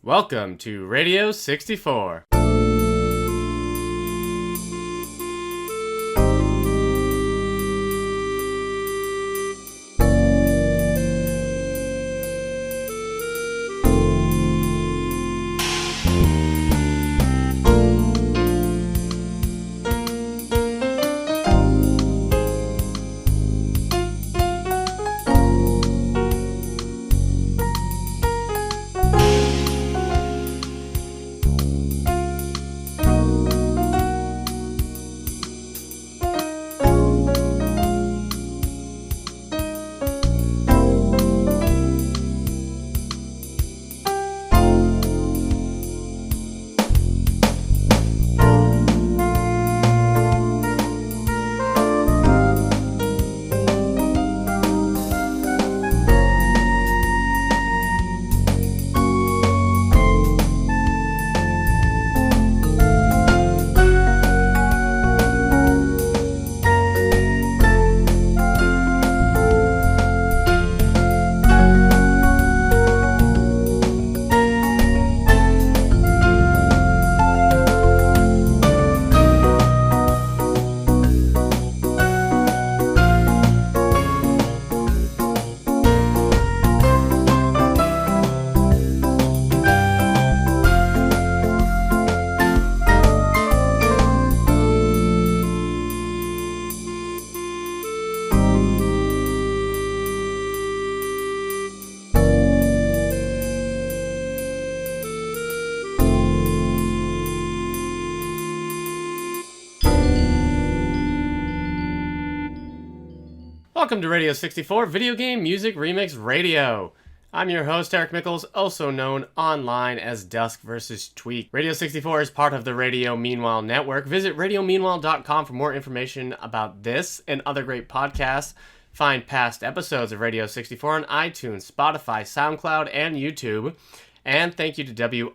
Welcome to Radio 64. Welcome to Radio 64, Video Game Music Remix Radio. I'm your host, Eric Mickles, also known online as duskvstweak. Radio 64 is part of the Radio Meanwhile network. Visit radiomeanwhile.com for more information about this and other great podcasts. Find past episodes of Radio 64 on iTunes, Spotify, SoundCloud, and YouTube. And thank you to WRAQ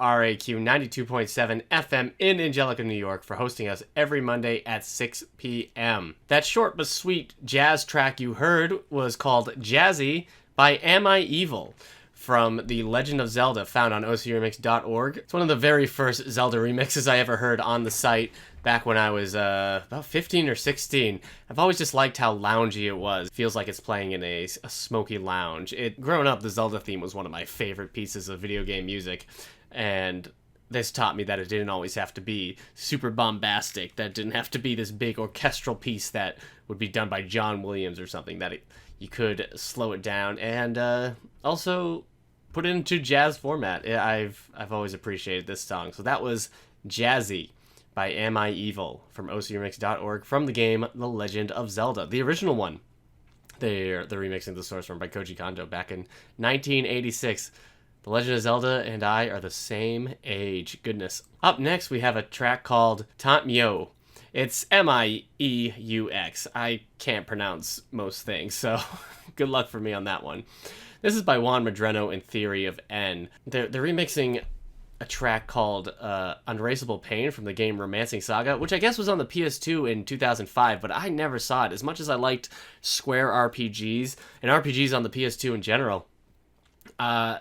92.7 FM in Angelica, New York for hosting us every Monday at 6 p.m. That short but sweet jazz track you heard was called Jazzy by AmIEviL from The Legend of Zelda, found on ocremix.org. It's one of the very first Zelda remixes I ever heard on the site back when I was about 15 or 16. I've always just liked how loungy it was. It feels like it's playing in a smoky lounge. Growing up, the Zelda theme was one of my favorite pieces of video game music, and this taught me that it didn't always have to be super bombastic, that it didn't have to be this big orchestral piece that would be done by John Williams or something, that you could slow it down and also put it into jazz format. I've always appreciated this song. So that was Jazzy by AmIEviL from ocremix.org from the game The Legend of Zelda, the original one. They're remixing the source from by Koji Kondo back in 1986. The Legend of Zelda and I are the same age. Goodness. Up next, we have a track called Tant Mieux. It's Mieux. I can't pronounce most things, so good luck for me on that one. This is by Juan Medrano and Theory of N. They're remixing a track called Unbreakable Pain from the game Romancing Saga, which I guess was on the PS2 in 2005, but I never saw it. As much as I liked Square RPGs, and RPGs on the PS2 in general,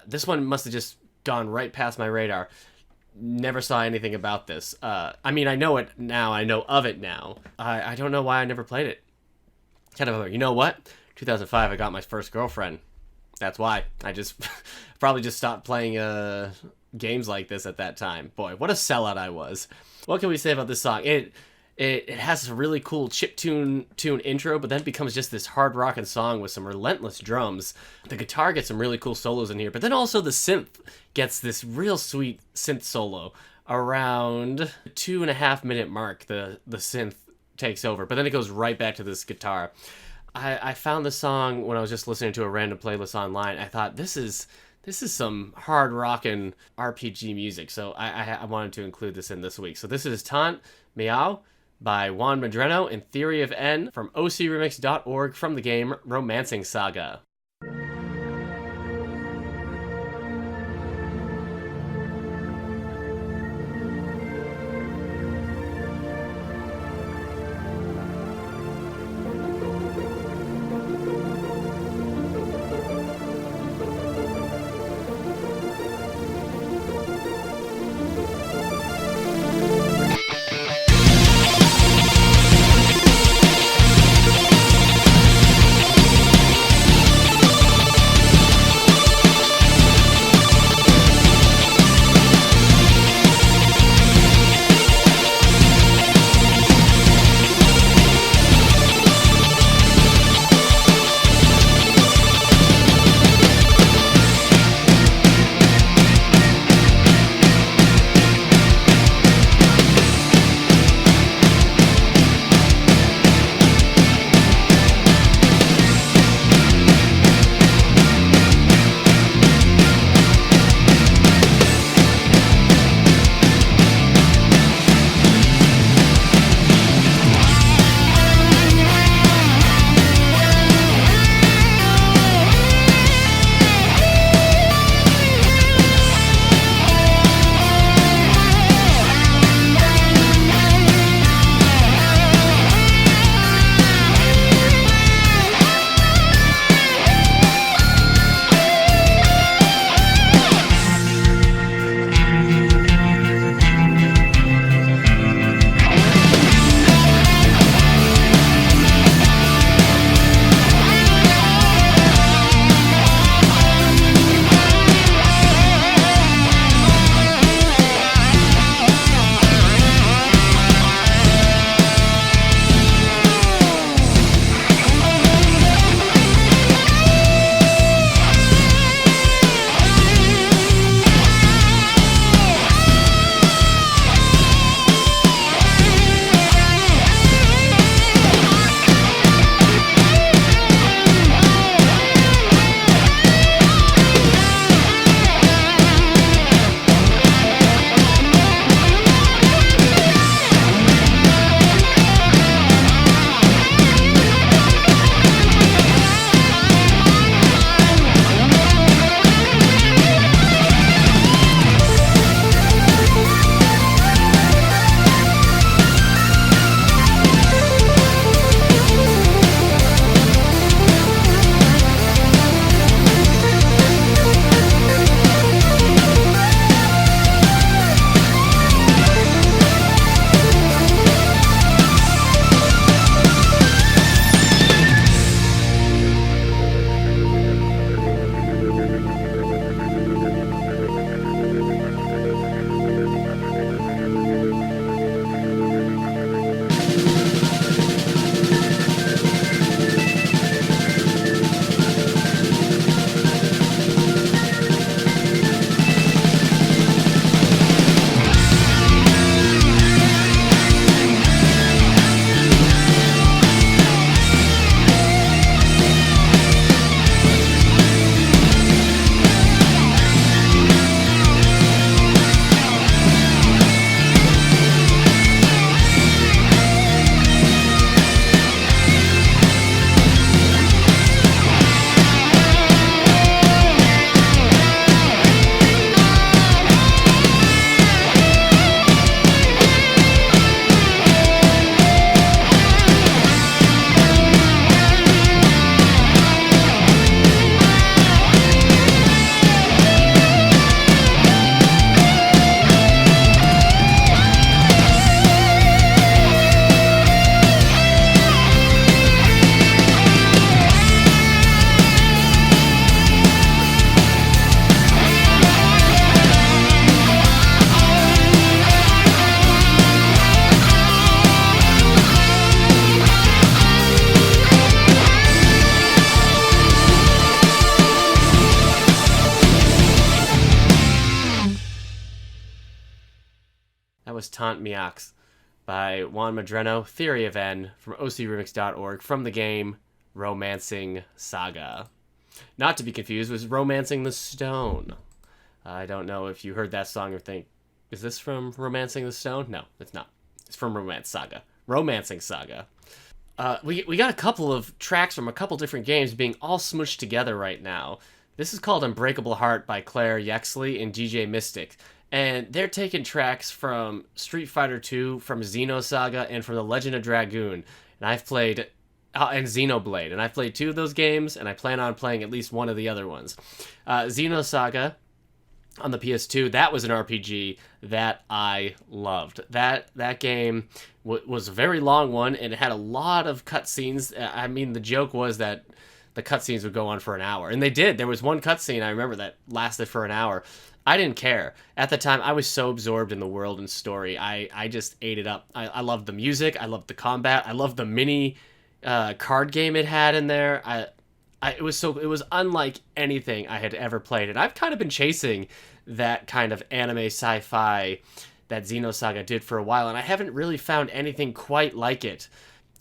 this one must have just gone right past my radar. Never saw anything about this. I mean, I know it now. I know of it now. I don't know why I never played it. Kind of, you know what? 2005, I got my first girlfriend. That's why. I just probably just stopped playing games like this at that time. Boy, what a sellout I was. What can we say about this song? It has a really cool chiptune intro, but then it becomes just this hard rockin' song with some relentless drums. The guitar gets some really cool solos in here, but then also the synth gets this real sweet synth solo. Around the 2.5 minute mark, the synth takes over, but then it goes right back to this guitar. I found the song when I was just listening to a random playlist online. I thought, this is some hard rockin' RPG music, so I wanted to include this in this week. So this is Tant Mieux by Juan Medrano and Theory of N from ocremix.org from the game Romancing Saga. was Tant, by Juan Medrano, Theory of N, from ocremix.org, from the game Romancing SaGa. Not to be confused with Romancing the Stone. I don't know if you heard that song or think, is this from Romancing the Stone? No, it's not. It's from Romancing SaGa. We got a couple of tracks from a couple different games being all smushed together right now. This is called Unbreakable Heart by Claire Yaxley and DJ Mystix. And they're taking tracks from Street Fighter II, from Xenosaga, and from The Legend of Dragoon. And I've played... and Xenoblade. And I've played 2 of those games, and I plan on playing at least one of the other ones. Xenosaga on the PS2, that was an RPG that I loved. That game was a very long one, and it had a lot of cutscenes. I mean, the joke was that the cutscenes would go on for an hour. And they did. There was one cutscene, I remember, that lasted for an hour. I didn't care. At the time, I was so absorbed in the world and story. I just ate it up. I loved the music. I loved the combat. I loved the mini card game it had in there. It was unlike anything I had ever played. And I've kind of been chasing that kind of anime sci-fi that Xenosaga did for a while, and I haven't really found anything quite like it.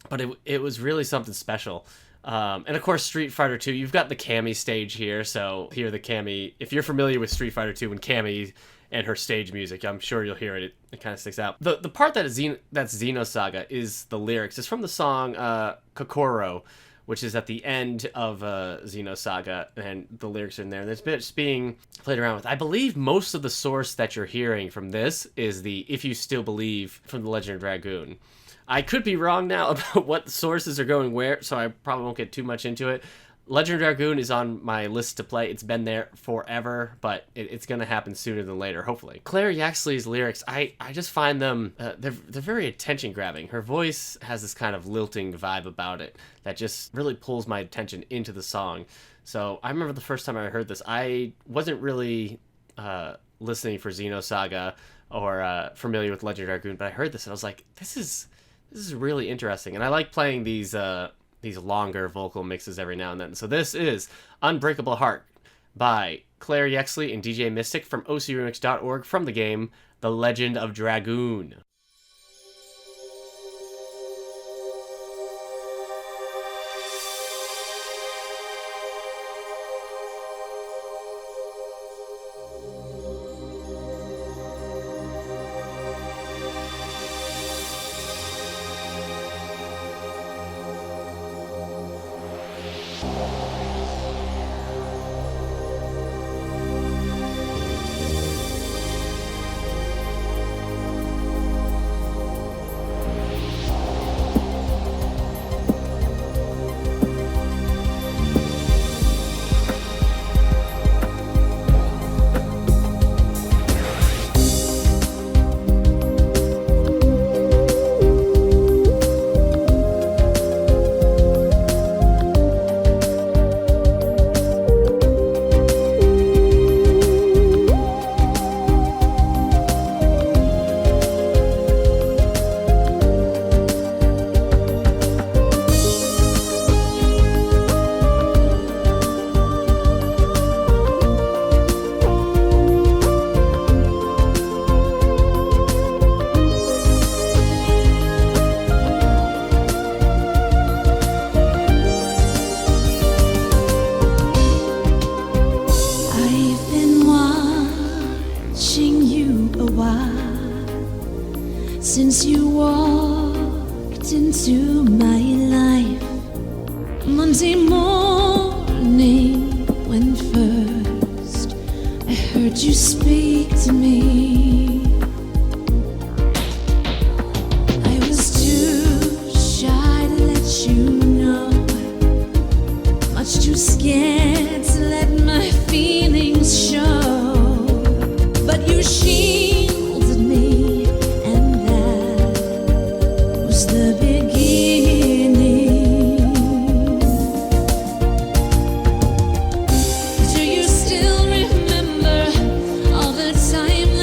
But it was really something special. And of course, Street Fighter 2, you've got the Cammy stage here, so hear the Cammy. If you're familiar with Street Fighter 2 and Cammy and her stage music, I'm sure you'll hear it. It kind of sticks out. The part that's Xenosaga is the lyrics. It's from the song Kokoro, which is at the end of Xenosaga, and the lyrics are in there. And it's just being played around with. I believe most of the source that you're hearing from this is the If You Still Believe from The Legend of Dragoon. I could be wrong now about what sources are going where, so I probably won't get too much into it. Legend of Dragoon is on my list to play. It's been there forever, but it's going to happen sooner than later, hopefully. Claire Yaxley's lyrics, I just find them, they're very attention-grabbing. Her voice has this kind of lilting vibe about it that just really pulls my attention into the song. So I remember the first time I heard this, I wasn't really listening for Xenosaga or familiar with Legend of Dragoon, but I heard this and I was like, this is really interesting. And I like playing these longer vocal mixes every now and then. So this is Unbreakable Heart by Claire Yaxley and DJ Mystix from ocremix.org, from the game The Legend of Dragoon. Since you walked into my life Monday morning, when first I heard you speak to me, I was too shy to let you know, much too scared to let my feelings show, but you shielded me, and that was the beginning. Do you still remember all the time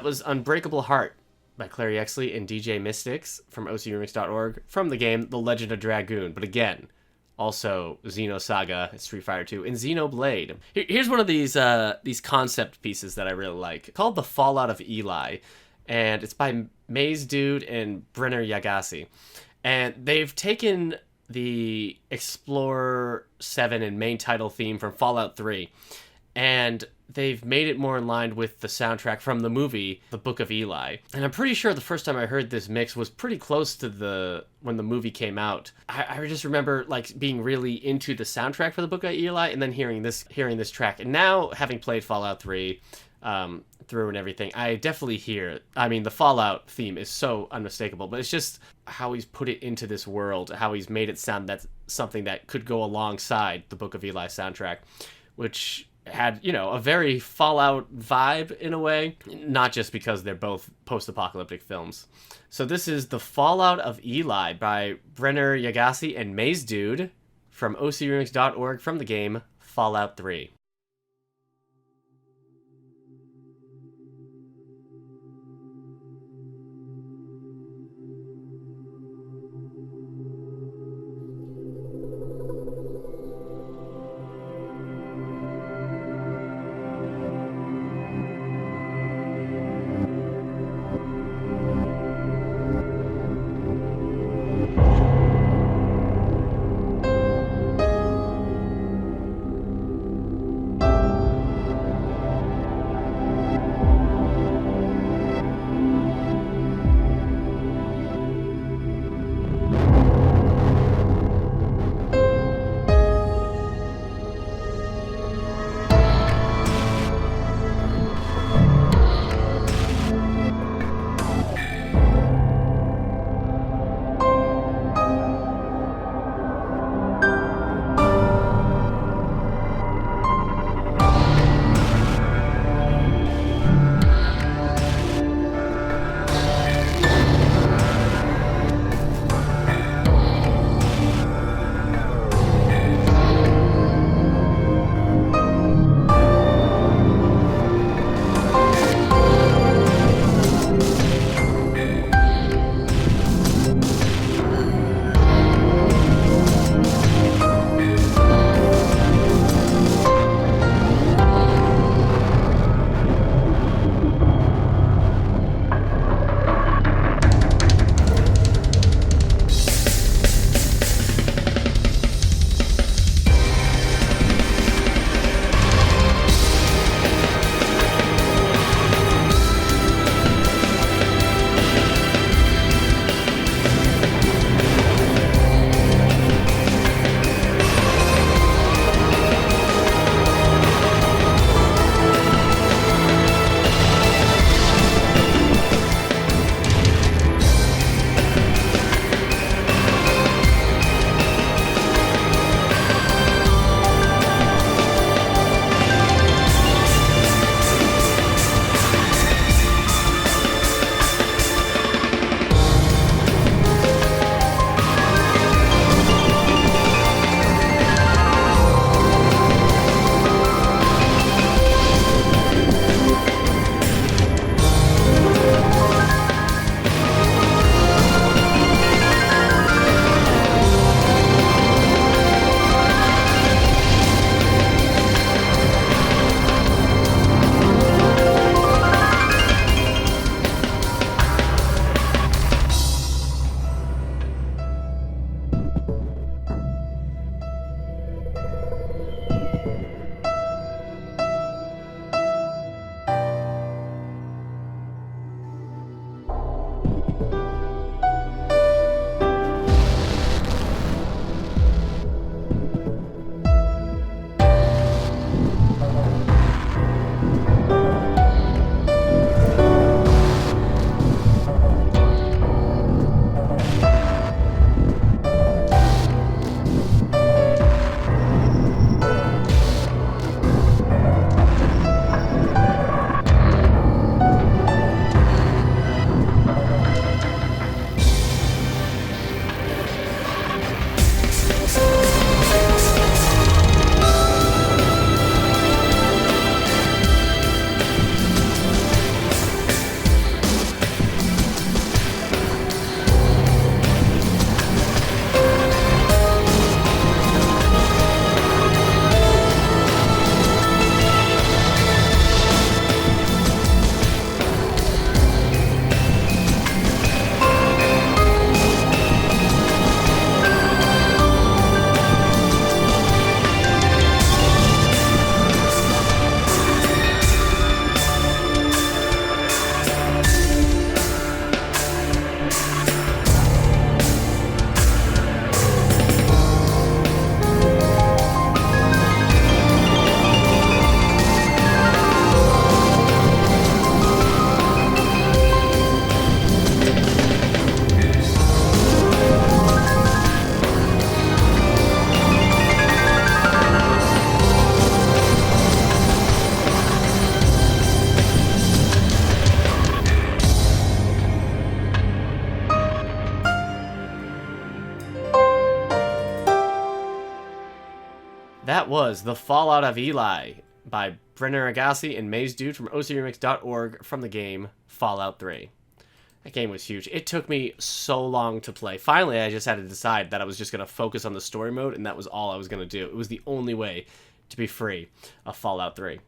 That was Unbreakable Heart by Claire Yaxley and DJ Mystix from ocremix.org from the game The Legend of Dragoon. But again, also SaGa, Street Fighter 2, and Xenoblade. Here's one of these concept pieces that I really like, called The Fallout of Eli, and it's by Mazedude and Brynner Agassi. And they've taken the Explorer 7 and main title theme from Fallout 3, and they've made it more in line with the soundtrack from the movie The Book of Eli. And I'm pretty sure the first time I heard this mix was pretty close to when the movie came out. I just remember like being really into the soundtrack for The Book of Eli, and then hearing this track. And now, having played Fallout 3 through and everything, I definitely hear, I mean, the Fallout theme is so unmistakable, but it's just how he's put it into this world, how he's made it sound that's something that could go alongside the Book of Eli soundtrack, which had, you know, a very Fallout vibe in a way, not just because they're both post-apocalyptic films. So this is The Fallout of Eli by Brynner Agassi and Mazedude from ocremix.org from the game Fallout 3. That was The Fallout of Eli by Brynner, Agassi, and Mazedude from ocremix.org from the game Fallout 3. That game was huge. It took me so long to play. Finally, I just had to decide that I was just going to focus on the story mode, and that was all I was going to do. It was the only way to be free of Fallout 3.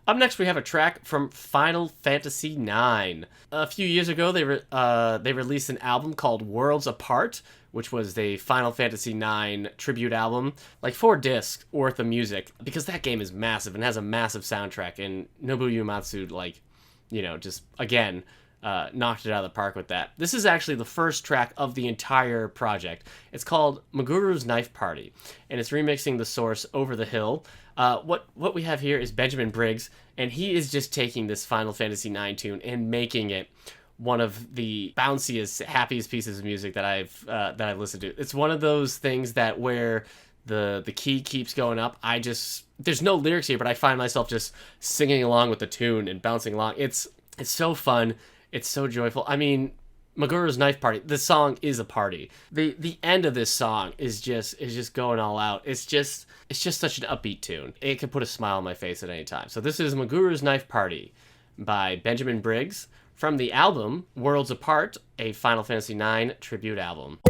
Up next, we have a track from Final Fantasy IX. A few years ago, they released an album called Worlds Apart, which was the Final Fantasy IX tribute album, like 4 discs worth of music, because that game is massive and has a massive soundtrack, and Nobuo Uematsu, like, you know, just, again, knocked it out of the park with that. This is actually the first track of the entire project. It's called Maguru's Knife Party, and it's remixing the source Over the Hill. What we have here is Benjamin Briggs, and he is just taking this Final Fantasy IX tune and making it one of the bounciest, happiest pieces of music that I've listened to. It's one of those things that where the key keeps going up. There's no lyrics here, but I find myself just singing along with the tune and bouncing along. It's so fun. It's so joyful. I mean, Maguru's Knife Party, the song is a party. The end of this song is just going all out. It's just such an upbeat tune. It can put a smile on my face at any time. So this is Maguru's Knife Party by Benjamin Briggs from the album Worlds Apart, a Final Fantasy IX tribute album.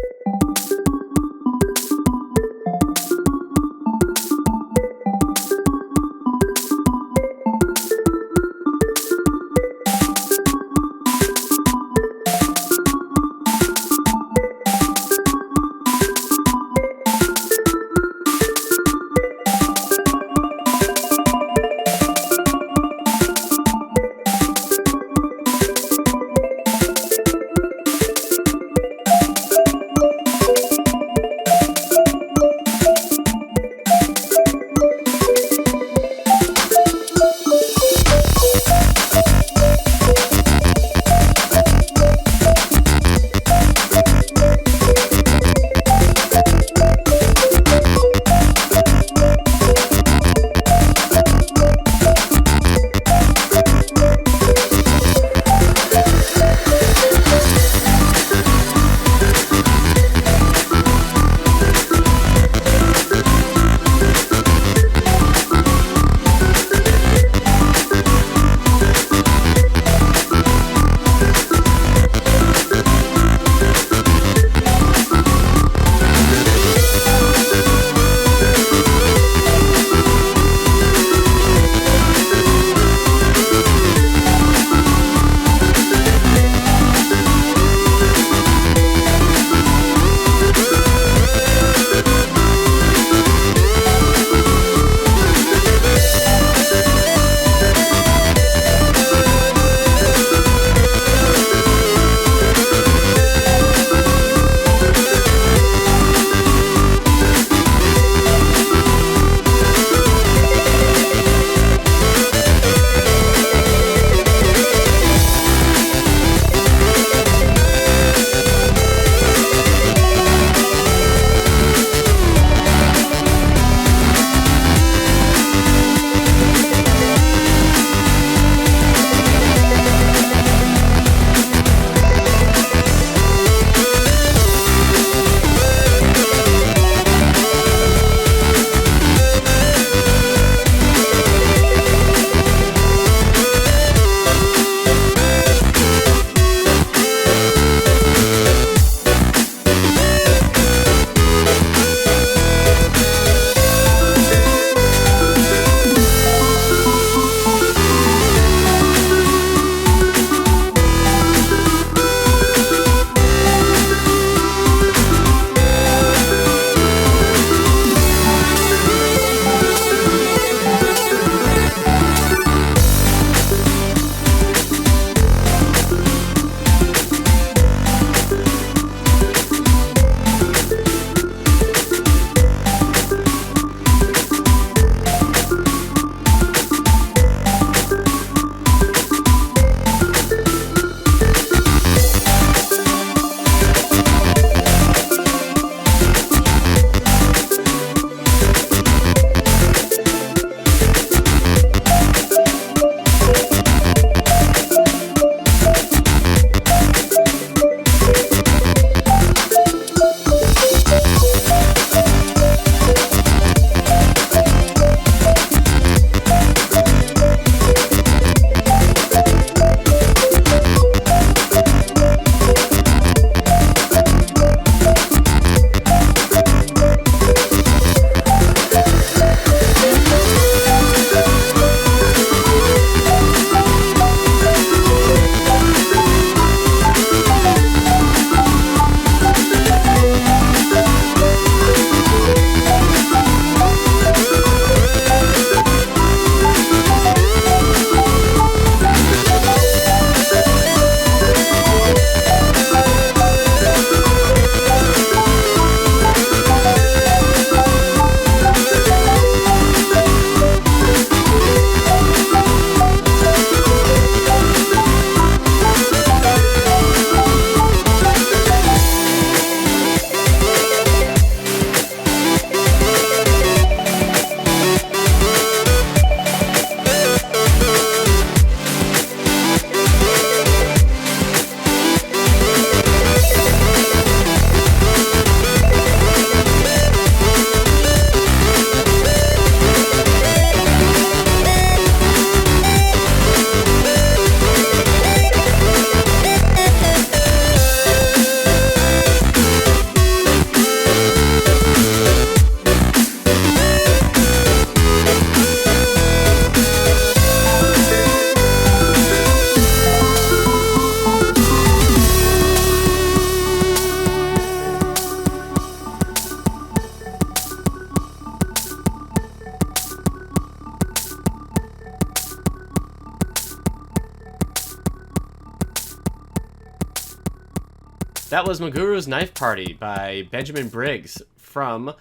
That was Maguru's Knife Party by Benjamin Briggs from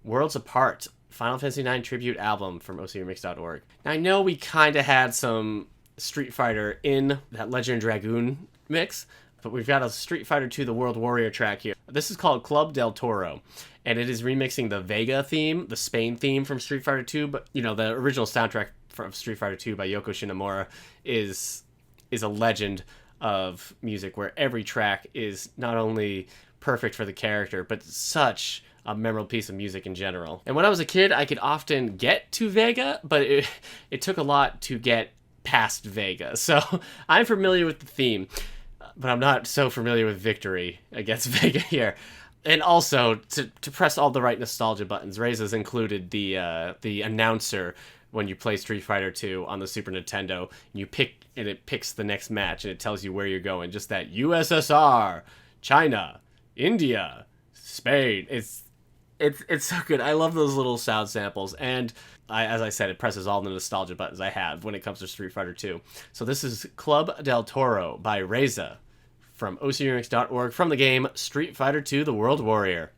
Worlds Apart, Final Fantasy IX Tribute Album from ocremix.org. Now, I know we kind of had some Street Fighter in that Legend Dragoon mix, but we've got a Street Fighter II The World Warrior track here. This is called Club del Toro, and it is remixing the Vega theme, the Spain theme from Street Fighter II, but, you know, the original soundtrack from Street Fighter II by Yoko Shinomura is a legend of music where every track is not only perfect for the character, but such a memorable piece of music in general. And when I was a kid, I could often get to Vega, but it took a lot to get past Vega. So I'm familiar with the theme, but I'm not so familiar with victory against Vega here. And also, to press all the right nostalgia buttons, Rayza's included the announcer when you play Street Fighter 2 on the Super Nintendo. You pick, and it picks the next match, and it tells you where you're going. Just that USSR, China, India, Spain. It's so good. I love those little sound samples, and as I said, it presses all the nostalgia buttons I have when it comes to Street Fighter 2. So this is Club del Toro by Rayza from ocremix.org from the game Street Fighter 2 The World Warrior.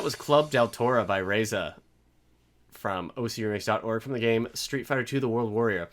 that was Club del Toro by Rayza from OCRemix.org from the game Street Fighter II: The World Warrior.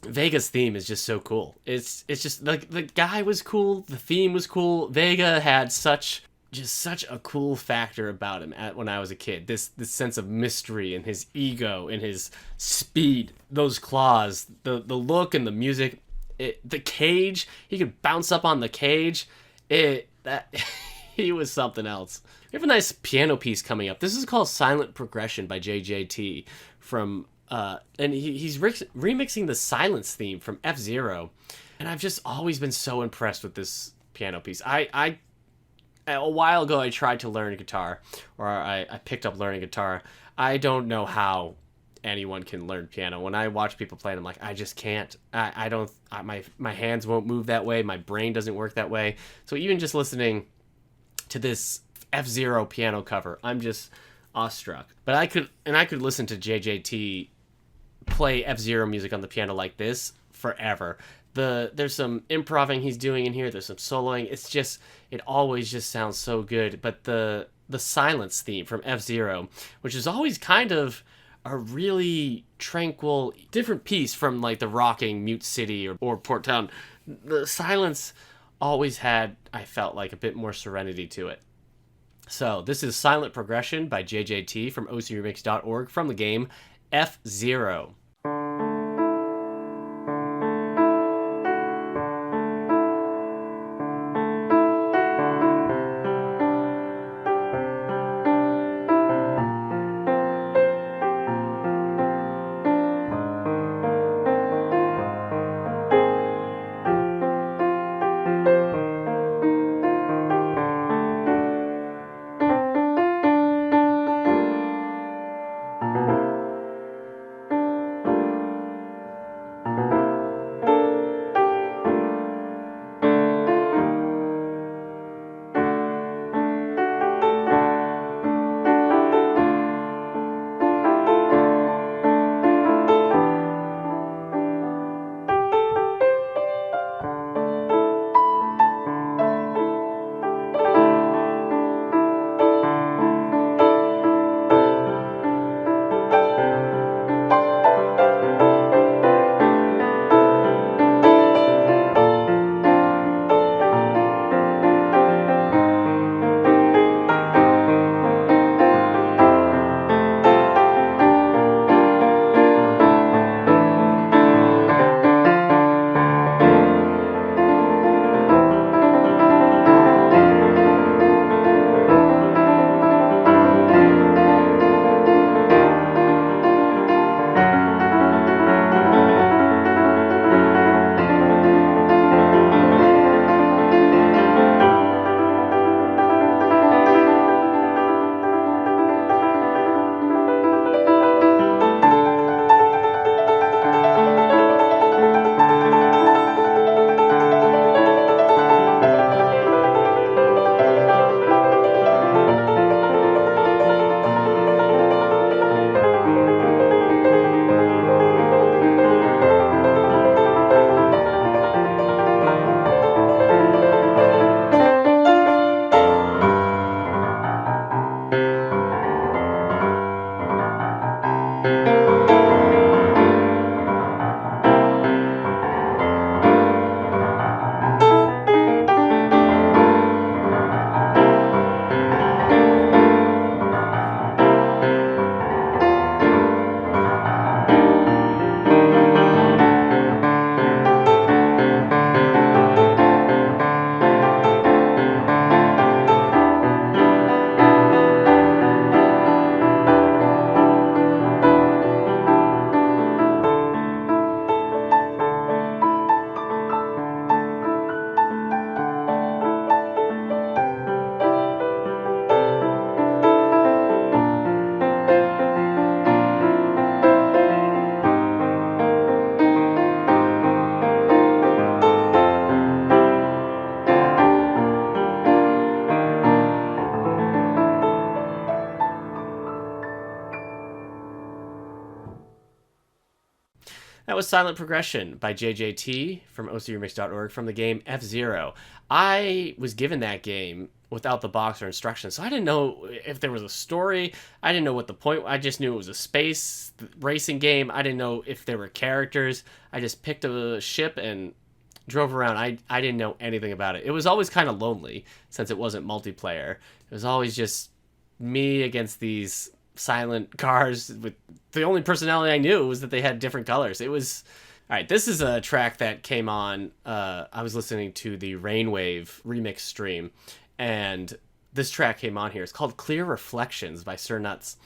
Vega's theme is just so cool. It's just like the guy was cool, the theme was cool. Vega had such a cool factor about him when I was a kid. This sense of mystery and his ego and his speed, those claws, the look and the music, the cage. He could bounce up on the cage. He was something else. We have a nice piano piece coming up. This is called Silent Progression by JJT from and he's remixing the Silence theme from F-Zero. And I've just always been so impressed with this piano piece. I a while ago I tried to learn guitar, or I picked up learning guitar. I don't know how anyone can learn piano. When I watch people play it, I'm like, I just can't. My hands won't move that way. My brain doesn't work that way. So even just listening to this F-Zero piano cover, I'm just awestruck. But I could listen to JJT play F-Zero music on the piano like this forever. There's some improving he's doing in here. There's some soloing. It always just sounds so good. But the Silence theme from F-Zero, which is always kind of a really tranquil, different piece from like the rocking Mute City or Port Town. The Silence always had, I felt like, a bit more serenity to it. So this is Silent Progression by JJT from OCRemix.org from the game F-Zero. That was Silent Progression by JJT from ocremix.org from the game F-Zero. I was given that game without the box or instructions, so I didn't know if there was a story. I didn't know what the point. I just knew it was a space racing game. I didn't know if there were characters. I just picked a ship and drove around. I didn't know anything about it. It was always kind of lonely since it wasn't multiplayer. It was always just me against these silent cars. With the only personality I knew was that they had different colors. It was all right. This is a track that came on. I was listening to the Rainwave remix stream, and this track came on here. It's called Clear Reflections by Sir Nuts,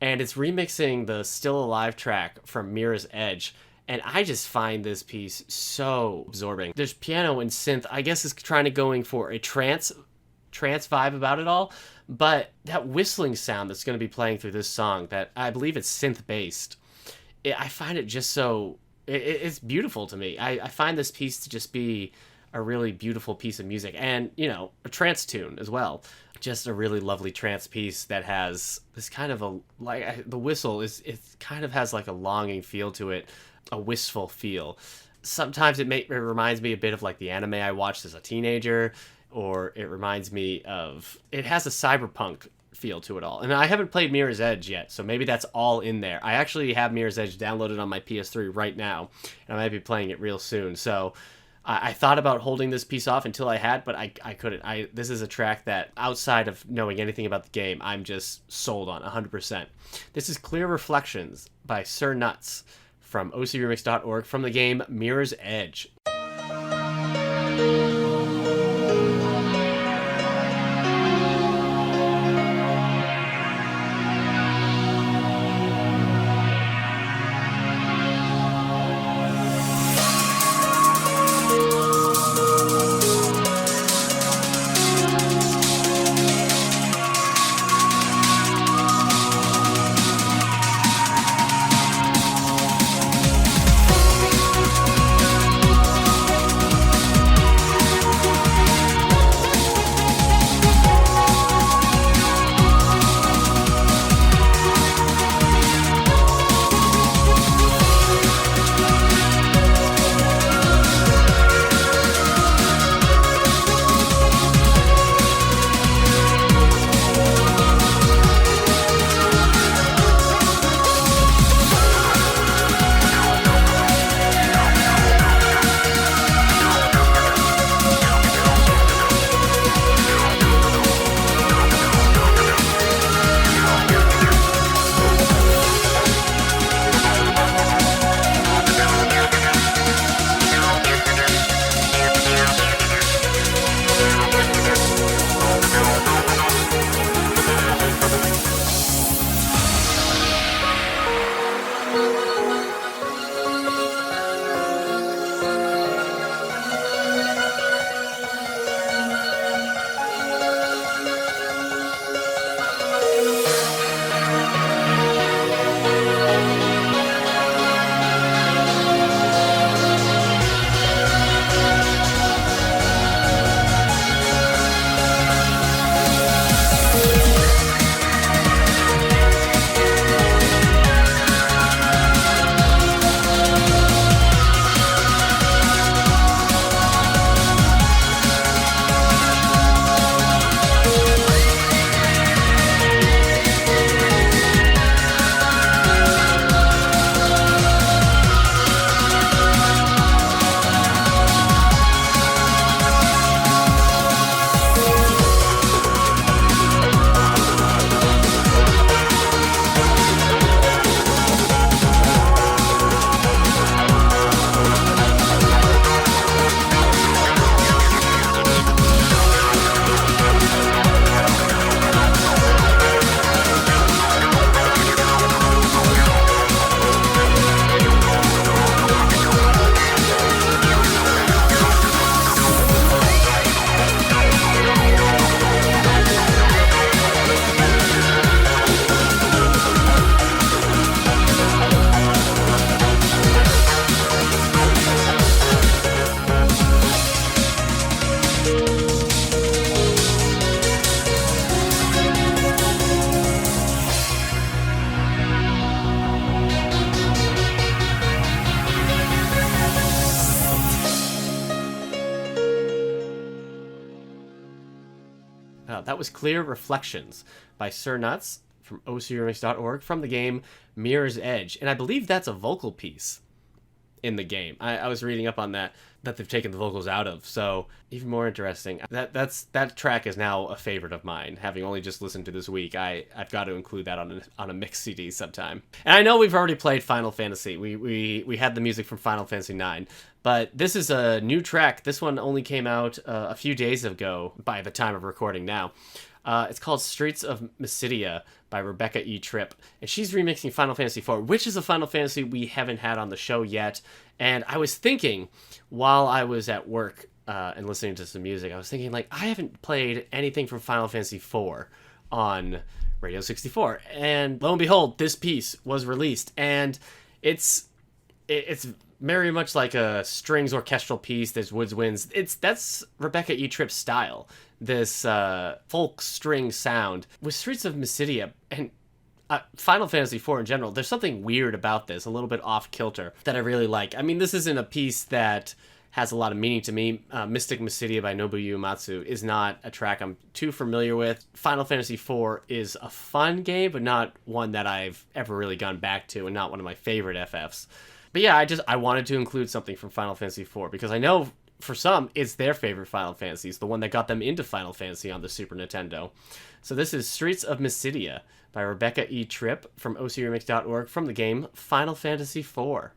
and it's remixing the Still Alive track from Mirror's Edge. And I just find this piece so absorbing. There's piano and synth. I guess it's trying to going for a trance vibe about it all. But that whistling sound that's going to be playing through this song, that I believe it's synth-based, I find it just so... It's beautiful to me. I find this piece to just be a really beautiful piece of music. And, you know, a trance tune as well. Just a really lovely trance piece that has this kind of a... like the whistle, it kind of has like a longing feel to it. A wistful feel. Sometimes it reminds me a bit of like the anime I watched as a teenager, or it reminds me of... it has a cyberpunk feel to it all. And I haven't played Mirror's Edge yet, so maybe that's all in there. I actually have Mirror's Edge downloaded on my PS3 right now, and I might be playing it real soon. So I thought about holding this piece off until I had, but I couldn't. This is a track that, outside of knowing anything about the game, I'm just sold on 100%. This is Clear Reflections by Sir Nuts from ocremix.org from the game Mirror's Edge. That was Clear Reflections by Sir Nuts from ocremix.org from the game Mirror's Edge. And I believe that's a vocal piece in the game. I was reading up on that they've taken the vocals out of. So even more interesting. That track is now a favorite of mine. Having only just listened to this week, I've got to include that on a mix CD sometime. And I know we've already played Final Fantasy. We had the music from Final Fantasy 9. But this is a new track. This one only came out a few days ago by the time of recording now. It's called Streets of Mysidia by RebeccaETripp, and she's remixing Final Fantasy IV, which is a Final Fantasy we haven't had on the show yet. And I was thinking, while I was at work and listening to some music, I was thinking, like, I haven't played anything from Final Fantasy IV on Radio 64. And lo and behold, this piece was released, and it's very much like a strings orchestral piece. There's woodwinds. That's RebeccaETripp's style. This folk string sound with Streets of Mysidia and Final Fantasy IV in general. There's something weird about this, a little bit off kilter, that I really like. I mean, this isn't a piece that has a lot of meaning to me. Mystic Mysidia by Nobuyu Uematsu is not a track I'm too familiar with. Final Fantasy IV is a fun game, but not one that I've ever really gone back to, and not one of my favorite FFs. But yeah, I wanted to include something from Final Fantasy IV because I know for some it's their favorite Final Fantasy. It's the one that got them into Final Fantasy on the Super Nintendo. So this is Streets of Mysidia by RebeccaETripp from ocremix.org from the game Final Fantasy IV.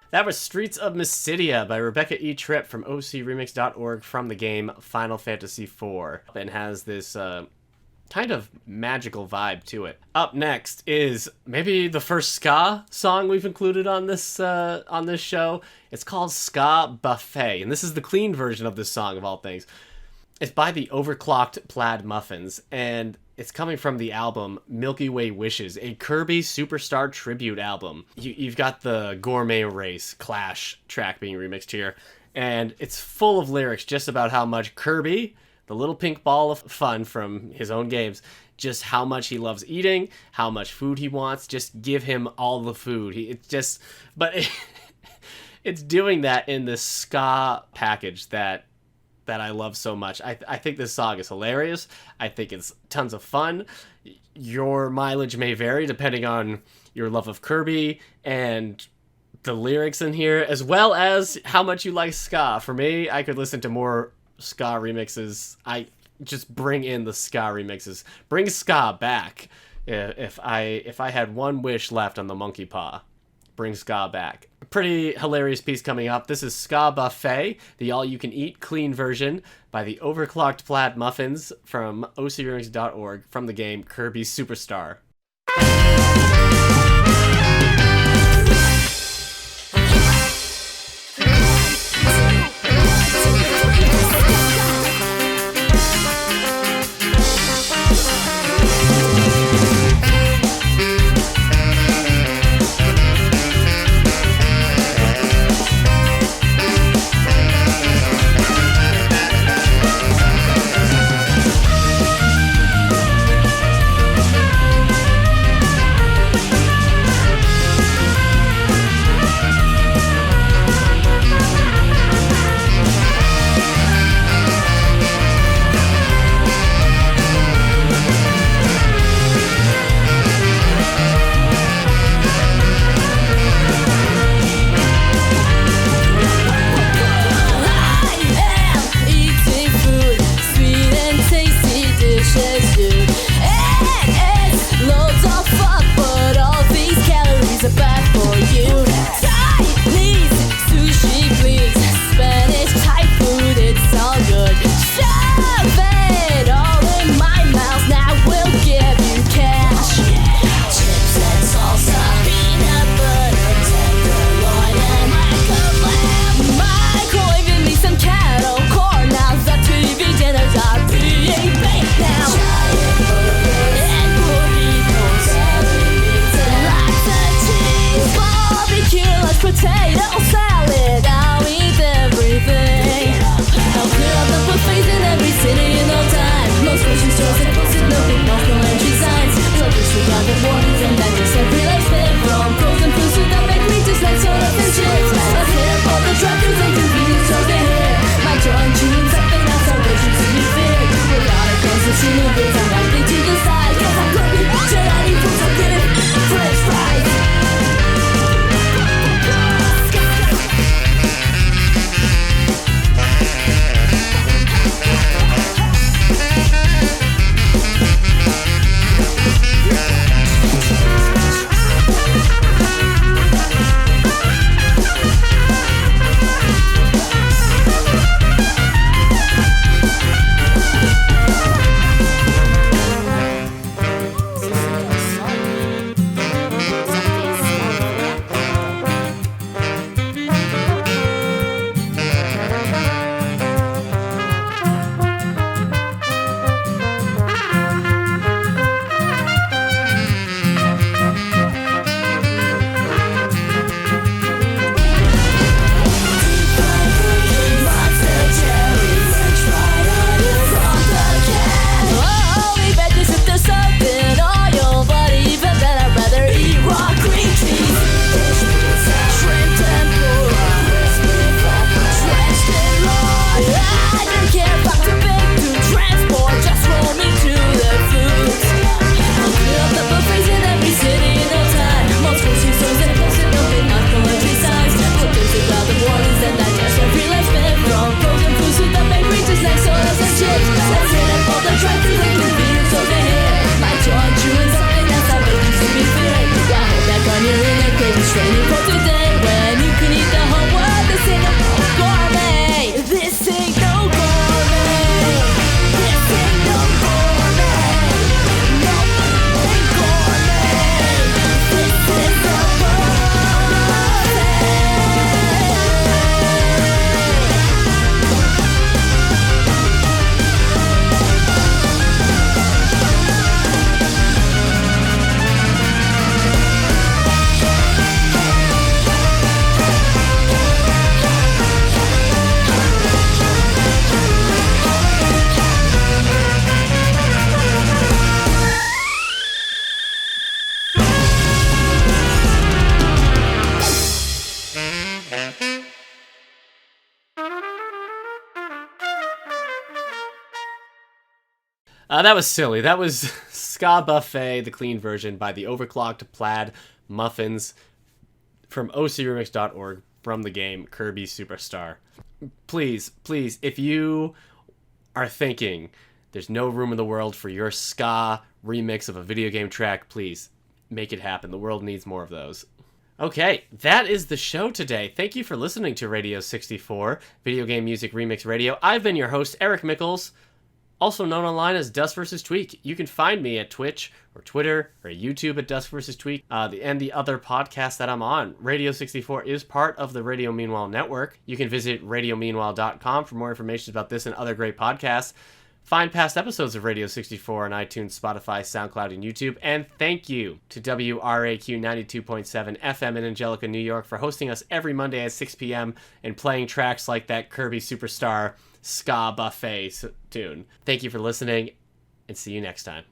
That was Streets of Mysidia by RebeccaETripp from ocremix.org from the game Final Fantasy IV, and has this kind of magical vibe to it. Up next is maybe the first ska song we've included on this show. It's called Ska Buffet, and this is the clean version of this song of all things. It's by the OverClocked Plaid Muffins, and it's coming from the album Milky Way Wishes, a Kirby Superstar tribute album. You've got the Gourmet Race Clash track being remixed here, and it's full of lyrics just about how much Kirby, the little pink ball of fun from his own games, just how much he loves eating, how much food he wants. Just give him all the food. It's doing that in this ska package that I love so much. I think this song is hilarious. I think it's tons of fun. Your mileage may vary depending on your love of Kirby and the lyrics in here, as well as how much you like ska. For me, I could listen to more ska remixes. I just bring in the ska remixes. Bring ska back. If I had one wish left on the monkey paw, bring ska back. A pretty hilarious piece coming up. This is Ska Buffet, the all-you-can-eat clean version by the Overclocked Plaid Muffins from ocremix.org from the game Kirby Superstar. That was silly. That was SaGa Buffet, the clean version by the OverClocked Plaid Muffins from ocremix.org from the game Kirby Superstar. Please, if you are thinking there's no room in the world for your ska remix of a video game track, please make it happen. The world needs more of those. Okay, that is the show today. Thank you for listening to Radio 64, Video Game Music Remix Radio. I've been your host, Eric Mickles, also known online as duskvstweak. You can find me at Twitch or Twitter or YouTube at duskvstweak, and the other podcasts that I'm on. Radio 64 is part of the Radio Meanwhile network. You can visit radiomeanwhile.com for more information about this and other great podcasts. Find past episodes of Radio 64 on iTunes, Spotify, SoundCloud, and YouTube. And thank you to WRAQ 92.7 FM in Angelica, New York for hosting us every Monday at 6 p.m. and playing tracks like that Kirby Superstar SaGa Buffet tune. Thank you for listening, and see you next time.